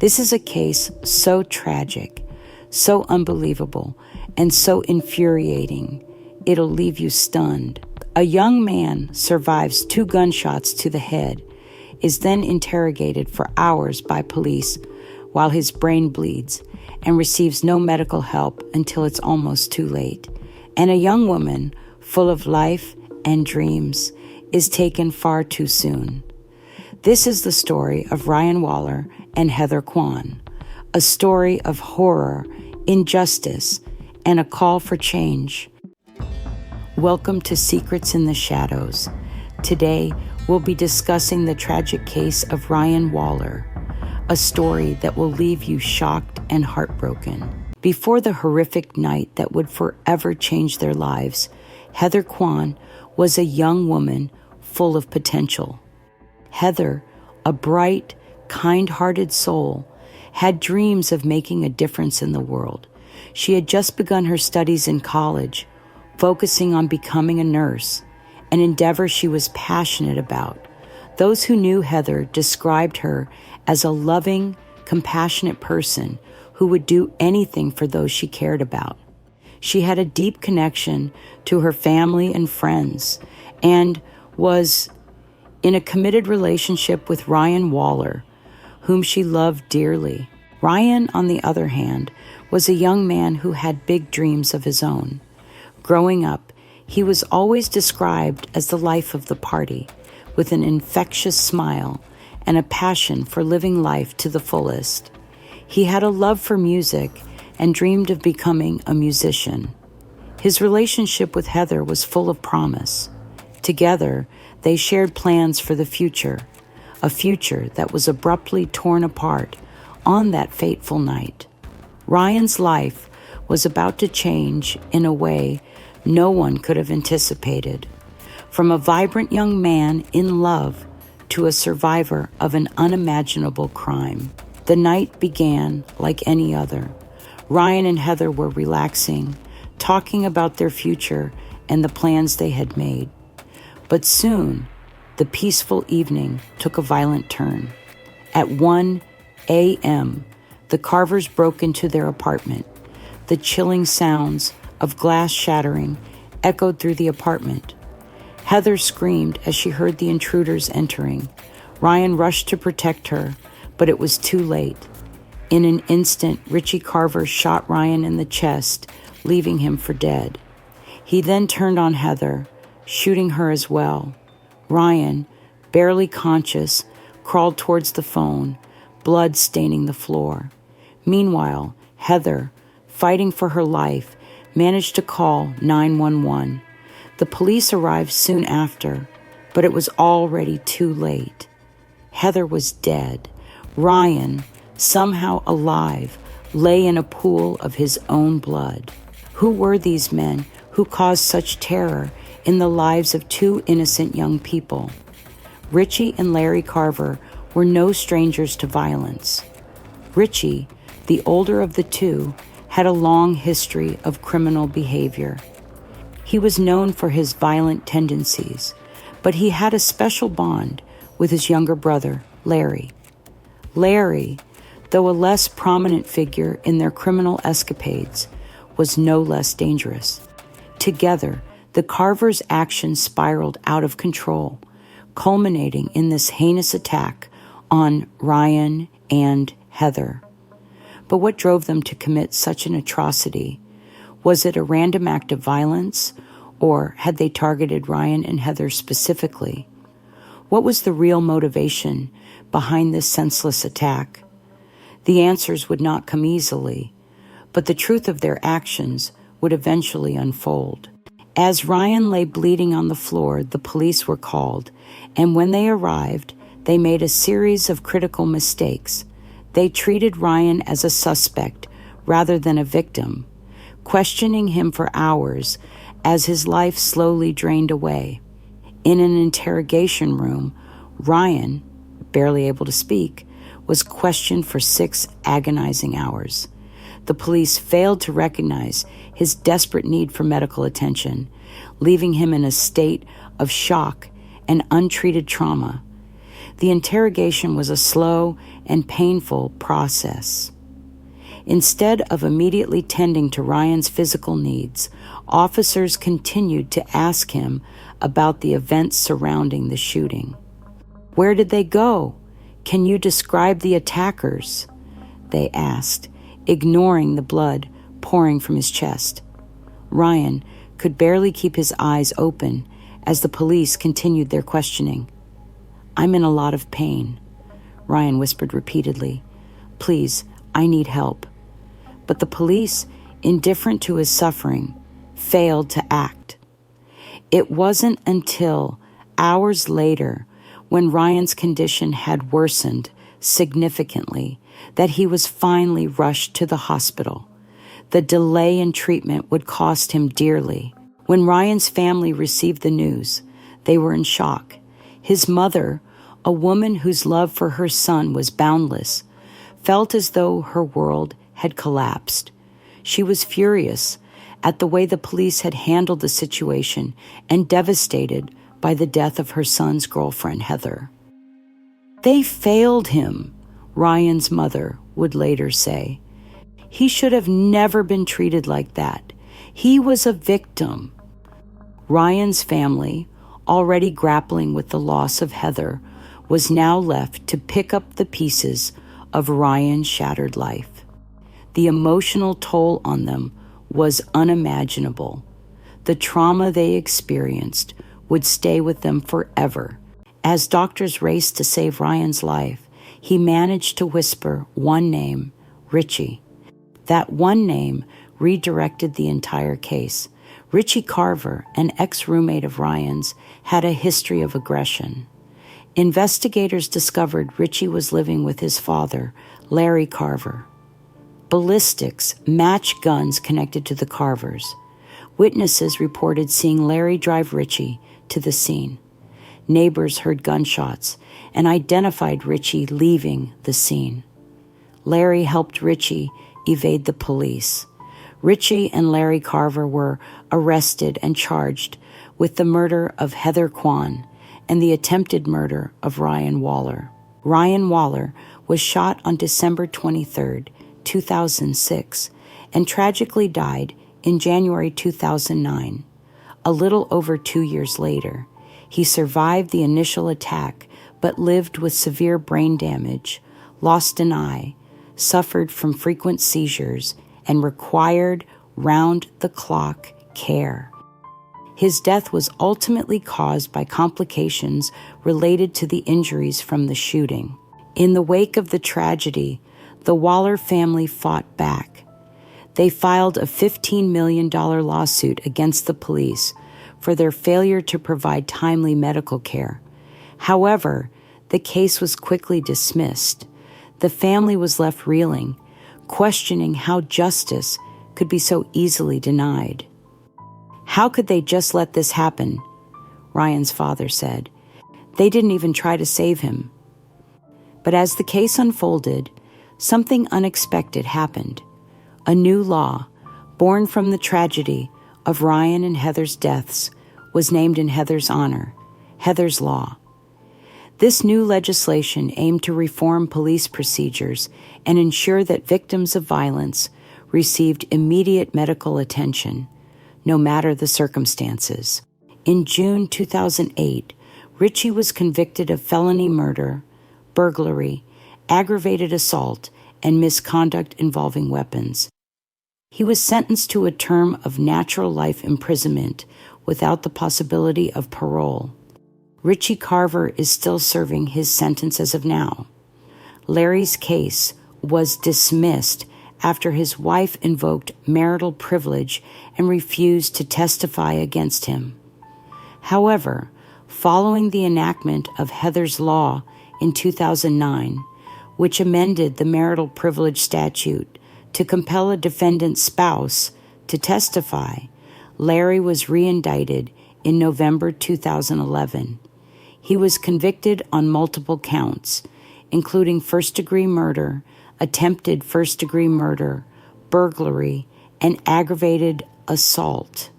This is a case so tragic, so unbelievable, and so infuriating, it'll leave you stunned. A young man survives 2 gunshots to the head, is then interrogated for hours by police while his brain bleeds, and receives no medical help until it's almost too late. And a young woman, full of life and dreams, is taken far too soon. This is the story of Ryan Waller and Heather Quan, a story of horror, injustice, and a call for change. Welcome to Secrets in the Shadows. Today, we'll be discussing the tragic case of Ryan Waller, a story that will leave you shocked and heartbroken. Before the horrific night that would forever change their lives, Heather Quan was a young woman full of potential. Heather, a bright, kind-hearted soul, had dreams of making a difference in the world. She had just begun her studies in college, focusing on becoming a nurse, an endeavor she was passionate about. Those who knew Heather described her as a loving, compassionate person who would do anything for those she cared about. She had a deep connection to her family and friends and was in a committed relationship with Ryan Waller, whom she loved dearly. Ryan, on the other hand, was a young man who had big dreams of his own. Growing up, he was always described as the life of the party, with an infectious smile and a passion for living life to the fullest. He had a love for music and dreamed of becoming a musician. His relationship with Heather was full of promise. Together, they shared plans for the future, a future that was abruptly torn apart on that fateful night. Ryan's life was about to change in a way no one could have anticipated. From a vibrant young man in love to a survivor of an unimaginable crime. The night began like any other. Ryan and Heather were relaxing, talking about their future and the plans they had made. But soon, the peaceful evening took a violent turn. At 1 a.m., the Carvers broke into their apartment. The chilling sounds of glass shattering echoed through the apartment. Heather screamed as she heard the intruders entering. Ryan rushed to protect her, but it was too late. In an instant, Richie Carver shot Ryan in the chest, leaving him for dead. He then turned on Heather, shooting her as well. Ryan, barely conscious, crawled towards the phone, blood staining the floor. Meanwhile, Heather, fighting for her life, managed to call 911. The police arrived soon after, but it was already too late. Heather was dead. Ryan, somehow alive, lay in a pool of his own blood. Who were these men who caused such terror in the lives of 2 innocent young people? Richie and Larry Carver were no strangers to violence. Richie, the older of the 2, had a long history of criminal behavior. He was known for his violent tendencies, but he had a special bond with his younger brother, Larry. Larry, though a less prominent figure in their criminal escapades, was no less dangerous. Together, the Carvers' actions spiraled out of control, culminating in this heinous attack on Ryan and Heather. But what drove them to commit such an atrocity? Was it a random act of violence, or had they targeted Ryan and Heather specifically? What was the real motivation behind this senseless attack? The answers would not come easily, but the truth of their actions would eventually unfold. As Ryan lay bleeding on the floor, the police were called, and when they arrived, they made a series of critical mistakes. They treated Ryan as a suspect rather than a victim, questioning him for hours as his life slowly drained away. In an interrogation room, Ryan, barely able to speak, was questioned for 6 agonizing hours. The police failed to recognize his desperate need for medical attention, leaving him in a state of shock and untreated trauma. The interrogation was a slow and painful process. Instead of immediately tending to Ryan's physical needs, officers continued to ask him about the events surrounding the shooting. "Where did they go? Can you describe the attackers?" they asked, ignoring the blood pouring from his chest. Ryan could barely keep his eyes open as the police continued their questioning. "I'm in a lot of pain," Ryan whispered repeatedly. "Please, I need help." But the police, indifferent to his suffering, failed to act. It wasn't until hours later, when Ryan's condition had worsened significantly, that he was finally rushed to the hospital. The delay in treatment would cost him dearly. When Ryan's family received the news, they were in shock. His mother, a woman whose love for her son was boundless, felt as though her world had collapsed. She was furious at the way the police had handled the situation and devastated by the death of her son's girlfriend, Heather. "They failed him," Ryan's mother would later say. "He should have never been treated like that. He was a victim." Ryan's family, already grappling with the loss of Heather, was now left to pick up the pieces of Ryan's shattered life. The emotional toll on them was unimaginable. The trauma they experienced would stay with them forever. As doctors raced to save Ryan's life, he managed to whisper one name, Richie. That one name redirected the entire case. Richie Carver, an ex-roommate of Ryan's, had a history of aggression. Investigators discovered Richie was living with his father, Larry Carver. Ballistics matched guns connected to the Carvers. Witnesses reported seeing Larry drive Richie to the scene. Neighbors heard gunshots and identified Richie leaving the scene. Larry helped Richie evade the police. Richie and Larry Carver were arrested and charged with the murder of Heather Quan and the attempted murder of Ryan Waller. Ryan Waller was shot on December 23, 2006, and tragically died in January 2009. A little over 2 years later, he survived the initial attack but lived with severe brain damage, lost an eye, suffered from frequent seizures, and required round-the-clock care. His death was ultimately caused by complications related to the injuries from the shooting. In the wake of the tragedy, the Waller family fought back. They filed a $15 million lawsuit against the police for their failure to provide timely medical care. However, the case was quickly dismissed. The family was left reeling, questioning how justice could be so easily denied. "How could they just let this happen?" Ryan's father said. "They didn't even try to save him." But as the case unfolded, something unexpected happened. A new law, born from the tragedy of Ryan and Heather's deaths, was named in Heather's honor, Heather's Law. This new legislation aimed to reform police procedures and ensure that victims of violence received immediate medical attention, no matter the circumstances. In June 2008, Richie was convicted of felony murder, burglary, aggravated assault, and misconduct involving weapons. He was sentenced to a term of natural life imprisonment without the possibility of parole. Richie Carver is still serving his sentence as of now. Larry's case was dismissed after his wife invoked marital privilege and refused to testify against him. However, following the enactment of Heather's Law in 2009, which amended the marital privilege statute to compel a defendant's spouse to testify, Larry was re-indicted in November 2011. He was convicted on multiple counts, including first-degree murder, attempted first-degree murder, burglary, and aggravated assault.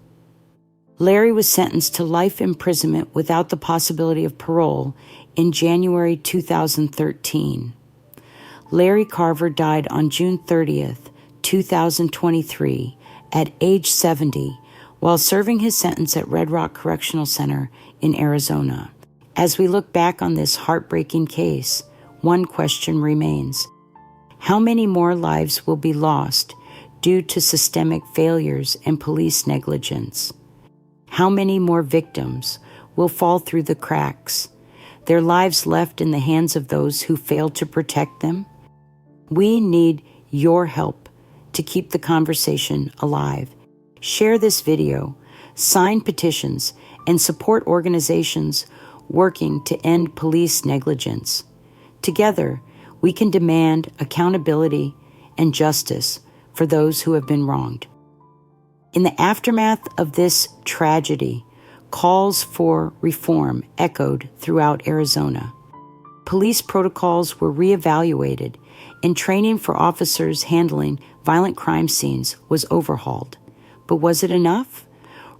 Larry was sentenced to life imprisonment without the possibility of parole in January 2013. Larry Carver died on June 30th, 2023, at age 70, while serving his sentence at Red Rock Correctional Center in Arizona. As we look back on this heartbreaking case, one question remains. How many more lives will be lost due to systemic failures and police negligence? How many more victims will fall through the cracks, their lives left in the hands of those who failed to protect them? We need your help to keep the conversation alive. Share this video, sign petitions, and support organizations working to end police negligence. Together, we can demand accountability and justice for those who have been wronged. In the aftermath of this tragedy, calls for reform echoed throughout Arizona. Police protocols were reevaluated, and training for officers handling violent crime scenes was overhauled. But was it enough?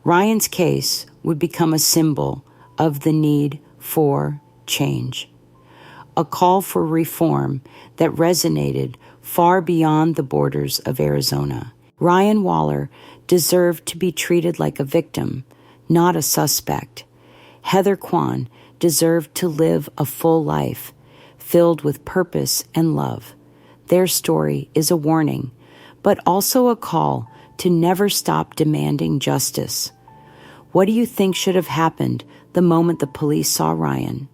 Ryan's case would become a symbol of the need for change, a call for reform that resonated far beyond the borders of Arizona. Ryan Waller deserved to be treated like a victim, not a suspect. Heather Quan deserved to live a full life, filled with purpose and love. Their story is a warning, but also a call to never stop demanding justice. What do you think should have happened the moment the police saw Ryan?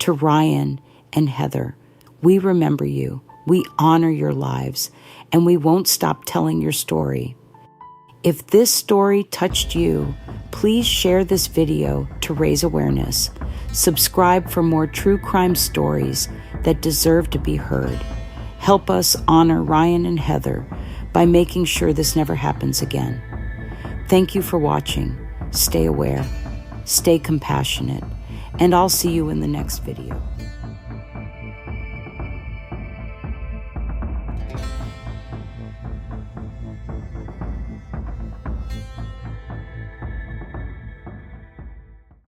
To Ryan and Heather, we remember you, we honor your lives, and we won't stop telling your story. If this story touched you, please share this video to raise awareness. Subscribe for more true crime stories that deserve to be heard. Help us honor Ryan and Heather by making sure this never happens again. Thank you for watching. Stay aware, stay compassionate, and I'll see you in the next video.